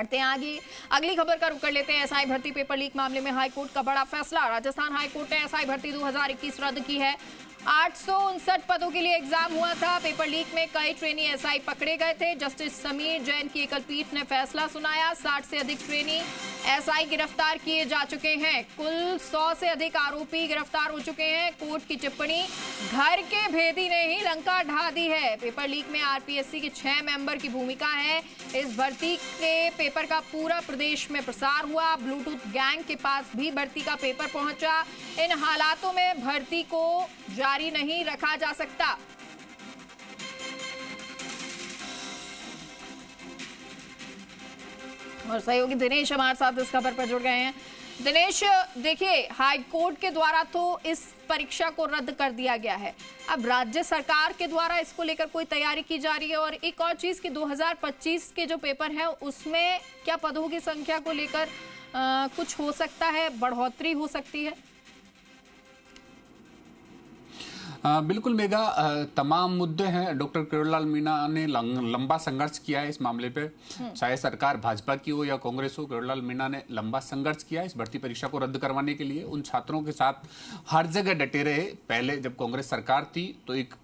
बढ़ते हैं आगे। अगली खबर का रुख कर लेते हैं। एसआई भर्ती पेपर लीक मामले में हाईकोर्ट का बड़ा फैसला। राजस्थान हाईकोर्ट ने एसआई भर्ती 2021 रद्द की है। 859 पदों के लिए एग्जाम हुआ था। पेपर लीक में कई ट्रेनी एसआई पकड़े गए थे। जस्टिस समीर जैन की एकल पीठ ने फैसला सुनाया। 60 से अधिक ट्रेनी एसआई गिरफ्तार किए जा चुके हैं। कुल 100 से अधिक आरोपी गिरफ्तार हो चुके हैं। कोर्ट की टिप्पणी, घर के भेदी ने ही लंका ढा दी है। पेपर लीक में आरपीएससी के 6 मेंबर की भूमिका है। इस भर्ती के पेपर का पूरा प्रदेश में प्रसार हुआ। ब्लूटूथ गैंग के पास भी भर्ती का पेपर पहुंचा। इन हालातों में भर्ती को जारी नहीं रखा जा सकता। और सहयोगी दिनेश हमारे साथ इस खबर पर जुड़ गए हैं। दिनेश, देखिए, हाई कोर्ट के द्वारा तो इस परीक्षा को रद्द कर दिया गया है। अब राज्य सरकार के द्वारा इसको लेकर कोई तैयारी की जा रही है। और एक और चीज कि 2025 के जो पेपर है उसमें क्या पदों की संख्या को लेकर कुछ हो सकता है, बढ़ोतरी हो सकती है? बिल्कुल मेगा, तमाम मुद्दे हैं। डॉक्टर किरोड़ीलाल मीणा ने लंबा संघर्ष किया है इस मामले पे। चाहे सरकार भाजपा की हो या कांग्रेस हो, किरोड़ीलाल मीणा ने लंबा संघर्ष किया इस भर्ती परीक्षा को रद्द करवाने के लिए। उन छात्रों के साथ हर जगह डटे रहे। पहले जब कांग्रेस सरकार थी तो एक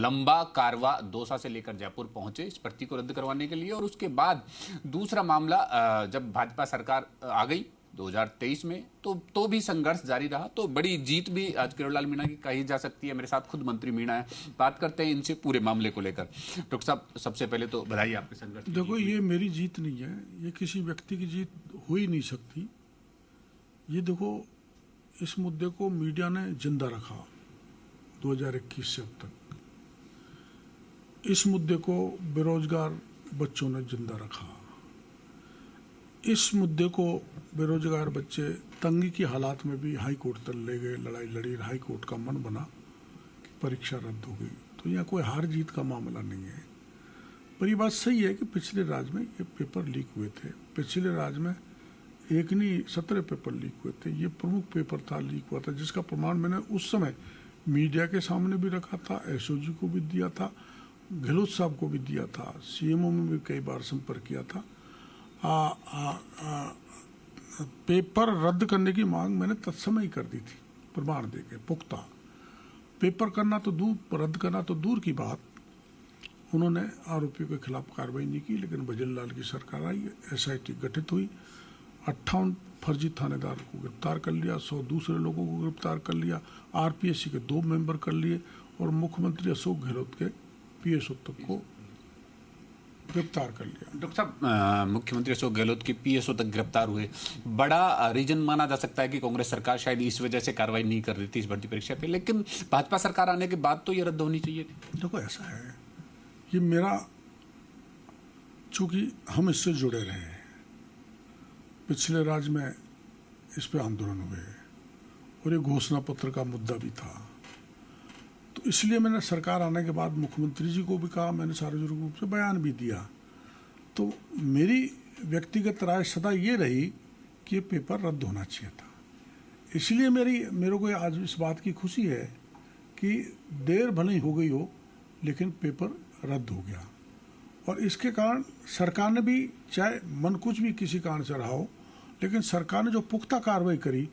लंबा कारवा दौसा से लेकर जयपुर पहुंचे इस भर्ती को रद्द करवाने के लिए। और उसके बाद दूसरा मामला जब भाजपा सरकार आ गई 2023 में तो भी संघर्ष जारी रहा। तो बड़ी जीत भी आज किरोड़ीलाल मीणा की कही जा सकती है। मेरे साथ खुद मंत्री मीणा है, बात करते हैं इनसे पूरे मामले को लेकर। डॉक्टर साहब, सबसे पहले तो बधाई आपके संघर्ष। देखो, ये मेरी जीत नहीं है, ये किसी व्यक्ति की जीत हो ही नहीं सकती। ये देखो, इस मुद्दे को मीडिया ने जिंदा रखा 2021 से अब तक। इस मुद्दे को बेरोजगार बच्चों ने जिंदा रखा। इस मुद्दे को बेरोजगार बच्चे तंगी की हालात में भी हाई कोर्ट तक ले गए, लड़ाई लड़ी, हाई कोर्ट का मन बना कि परीक्षा रद्द हो गई। तो यहाँ कोई हार जीत का मामला नहीं है। पर ये बात सही है कि पिछले राज्य में ये पेपर लीक हुए थे। पिछले राज्य में एक नहीं 17 पेपर लीक हुए थे। ये प्रमुख पेपर था, लीक हुआ था, जिसका प्रमाण मैंने उस समय मीडिया के सामने भी रखा था, एसओजी को भी दिया था, गहलोत साहब को भी दिया था, सीएमओ में भी कई बार संपर्क किया था। पेपर रद्द करने की मांग मैंने तत्समय ही कर दी थी, प्रमाण देके पुख्ता। पेपर करना तो दूर, रद्द करना तो दूर की बात। उन्होंने आरोपियों के खिलाफ कार्रवाई नहीं की, लेकिन भजनलाल की सरकार आई, एसआईटी गठित हुई, 58 फर्जी थानेदार को गिरफ्तार कर लिया, 100 दूसरे लोगों को गिरफ्तार कर लिया, आरपीएससी के 2 मेंबर कर लिए और मुख्यमंत्री अशोक गहलोत के पीएसओ तक को गिरफ्तार कर लिया। डॉक्टर साहब, मुख्यमंत्री अशोक गहलोत के पीएसओ तक गिरफ्तार हुए। बड़ा रीजन माना जा सकता है कि कांग्रेस सरकार शायद इस वजह से कार्रवाई नहीं कर रही थी इस भर्ती परीक्षा पे, लेकिन भाजपा सरकार आने के बाद तो ये रद्द होनी चाहिए थी। देखो, ऐसा है, ये मेरा, चूंकि हम इससे जुड़े रहे हैं, पिछले राज्य में इस पे आंदोलन हुए और ये घोषणा पत्र का मुद्दा भी था। तो इसलिए मैंने सरकार आने के बाद मुख्यमंत्री जी को भी कहा, मैंने सार्वजनिक रूप से बयान भी दिया। तो मेरी व्यक्तिगत राय सदा ये रही कि ये पेपर रद्द होना चाहिए था। इसलिए मेरे को आज इस बात की खुशी है कि देर भले ही हो गई हो, लेकिन पेपर रद्द हो गया। और इसके कारण सरकार ने भी, चाहे मन कुछ भी किसी कारण से रहा हो, लेकिन सरकार ने जो पुख्ता कार्रवाई करी,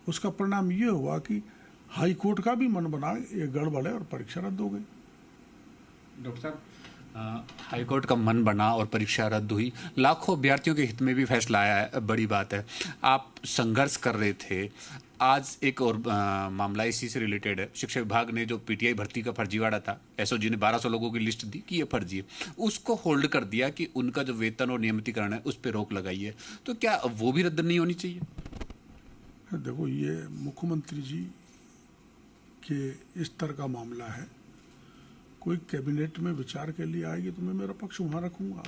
उसका परिणाम ये हुआ कि हाई कोर्ट का भी मन बना, ये गड़बड़ है और परीक्षा रद्द हो गई। डॉक्टर साहब, हाई कोर्ट का मन बना और परीक्षा रद्द हुई, लाखों अभ्यर्थियों के हित में भी फैसला आया है, बड़ी बात है। आप संघर्ष कर रहे थे। आज एक और मामला इसी से रिलेटेड है। शिक्षा विभाग ने जो पीटीआई भर्ती का फर्जीवाड़ा था, एसओजी ने 1200 लोगों की लिस्ट दी कि ये फर्जी है, उसको होल्ड कर दिया कि उनका जो वेतन और नियमितीकरण है उस पर रोक लगाई है। तो क्या वो भी रद्द नहीं होनी चाहिए? देखो, ये मुख्यमंत्री जी के इस तरह का मामला है। कोई कैबिनेट में विचार के लिए आएगी तो मैं मेरा पक्ष वहाँ रखूँगा।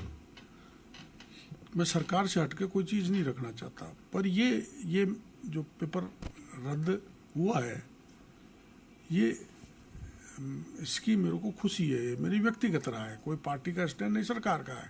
मैं सरकार से हटके कोई चीज़ नहीं रखना चाहता। पर ये जो पेपर रद्द हुआ है, ये इसकी मेरे को खुशी है। ये मेरी व्यक्तिगत राय है, कोई पार्टी का स्टैंड नहीं, सरकार का है।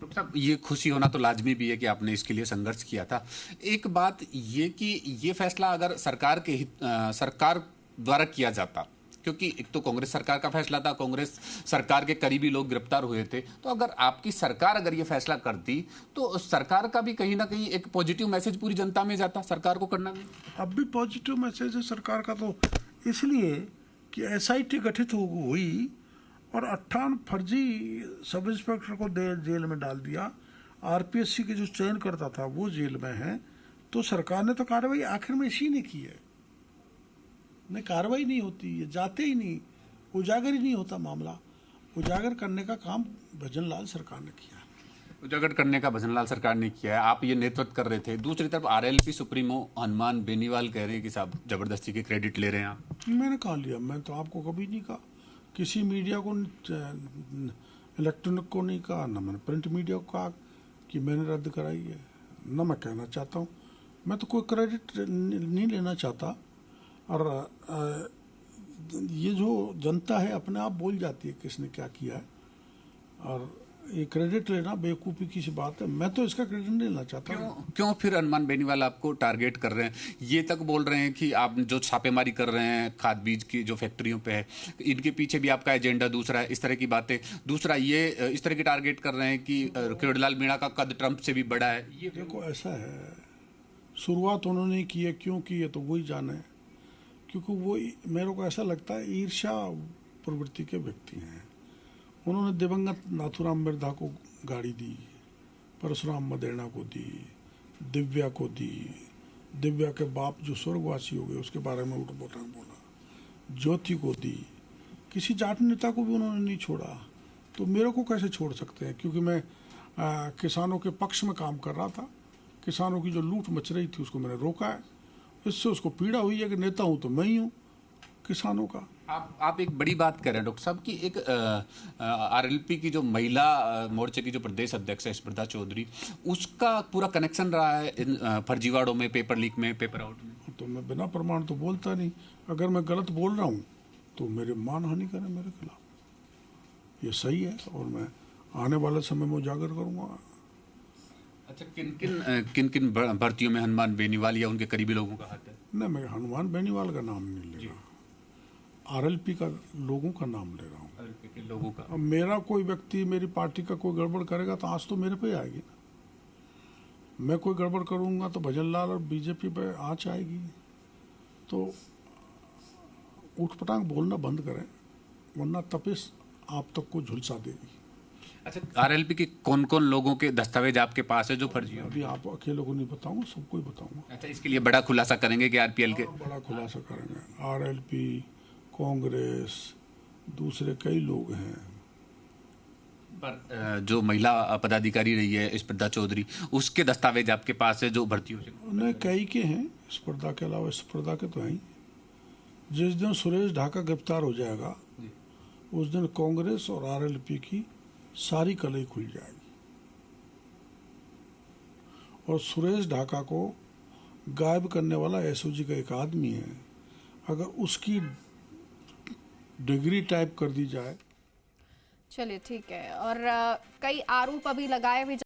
डॉक्टर साहब, ये खुशी होना तो लाजमी भी है कि आपने इसके लिए संघर्ष किया था। एक बात ये कि ये फैसला अगर सरकार द्वारा किया जाता क्योंकि एक तो कांग्रेस सरकार का फैसला था, कांग्रेस सरकार के करीबी लोग गिरफ्तार हुए थे, तो अगर आपकी सरकार अगर ये फैसला करती तो सरकार का भी कहीं ना कहीं एक पॉजिटिव मैसेज पूरी जनता में जाता, सरकार को करना भी। अब भी पॉजिटिव मैसेज है सरकार का, तो इसलिए कि एसआईटी गठित हुई और 58 फर्जी सब इंस्पेक्टर को जेल में डाल दिया, आरपीएससी के जो चयन करता था वो जेल में है, तो सरकार ने तो कार्रवाई आखिर में इसी ने की है। नहीं, कार्रवाई नहीं होती, ये जाते ही नहीं, उजागर ही नहीं होता मामला। उजागर करने का काम भजन लाल सरकार ने किया। उजागर करने का भजन लाल सरकार ने किया है, आप ये नेतृत्व कर रहे थे। दूसरी तरफ आरएलपी सुप्रीमो हनुमान बेनीवाल कह रहे हैं कि साहब जबरदस्ती के क्रेडिट ले रहे हैं आप। मैंने कहा लिया, मैं तो आपको कभी नहीं कहा, किसी मीडिया को, इलेक्ट्रॉनिक को नहीं कहा, ना मैंने प्रिंट मीडिया को कहा कि मैंने रद्द कराई है, ना मैं कहना चाहता हूँ। मैं तो कोई क्रेडिट नहीं लेना चाहता, और ये जो जनता है अपने आप बोल जाती है किसने क्या किया है, और ये क्रेडिट लेना बेवकूफ़ी की सी बात है। मैं तो इसका क्रेडिट नहीं लेना चाहता। क्यों फिर हनुमान बेनीवाल आपको टारगेट कर रहे हैं? ये तक बोल रहे हैं कि आप जो छापेमारी कर रहे हैं खाद बीज की जो फैक्ट्रियों पे है, इनके पीछे भी आपका एजेंडा दूसरा है, इस तरह की बातें। दूसरा ये इस तरह की टारगेट कर रहे हैं कि किरोड़ीलाल मीणा का कद ट्रंप से भी बड़ा है। ये देखो ऐसा है, शुरुआत उन्होंने की है, क्यों की है तो वही जाने, क्योंकि वो मेरे को ऐसा लगता है ईर्ष्या प्रवृत्ति के व्यक्ति हैं। उन्होंने दिवंगत नाथूराम बिरधा को गाड़ी दी, परशुराम मदेरणा को दी, दिव्या को दी, दिव्या के बाप जो स्वर्गवासी हो गए उसके बारे में उठबोटांग बोला, ज्योति को दी, किसी जाट नेता को भी उन्होंने नहीं छोड़ा। तो मेरे को कैसे छोड़ सकते हैं? क्योंकि मैं किसानों के पक्ष में काम कर रहा था, किसानों की जो लूट मच रही थी उसको मैंने रोका है। इससे उसको पीड़ा हुई है कि नेता हूँ तो मैं ही हूँ किसानों का। आप एक बड़ी बात कर रहे हैं डॉक्टर साहब की, एक आरएलपी की जो महिला मोर्चे की जो प्रदेश अध्यक्ष है स्पर्धा चौधरी, उसका पूरा कनेक्शन रहा है इन फर्जीवाड़ों में, पेपर लीक में, पेपर आउट में। तो मैं बिना प्रमाण तो बोलता नहीं। अगर मैं गलत बोल रहा हूँ तो मेरे मानहानि करें मेरे खिलाफ, ये सही है, और मैं आने वाले समय में उजागर करूँगा। अच्छा, किन किन भर्तियों में हनुमान बेनीवाल या उनके करीबी लोगों का हाथ है? नहीं, मैं हनुमान बेनीवाल का नाम नहीं ले रहा, आरएलपी का लोगों का नाम ले रहा हूँ। आरएलपी के लोगों का। अब मेरा कोई व्यक्ति मेरी पार्टी का कोई गड़बड़ करेगा तो आज तो मेरे पे आएगी ना। मैं कोई गड़बड़ करूँगा तो भजन लाल और बीजेपी पे आँच आएगी। तो उठपटांग बोलना बंद करें, वरना तपिश आप तक को झुलसा देगी। अच्छा, आरएलपी के कौन कौन लोगों के दस्तावेज आपके पास है जो फर्जी हो? अभी आप अकेले को नहीं बताऊंगा, सबको ही बताऊंगा। अच्छा, इसके लिए बड़ा खुलासा करेंगे कि आरपीएल के? बड़ा खुलासा करेंगे। आरएलपी, कांग्रेस, दूसरे कई लोग हैं। पर जो महिला पदाधिकारी रही है स्पर्धा चौधरी, उसके दस्तावेज आपके पास है जो भर्ती हो चुके? नहीं, कई के हैं, स्पर्धा के अलावा स्पर्धा के तो हैं। जिस दिन सुरेश ढाका गिरफ्तार हो जाएगा उस दिन कांग्रेस और आरएलपी की सारी कलई खुल जाएगी, और सुरेश ढाका को गायब करने वाला एसओजी का एक आदमी है, अगर उसकी डिग्री टाइप कर दी जाए। चलिए ठीक है। और कई आरोप अभी लगाए हुए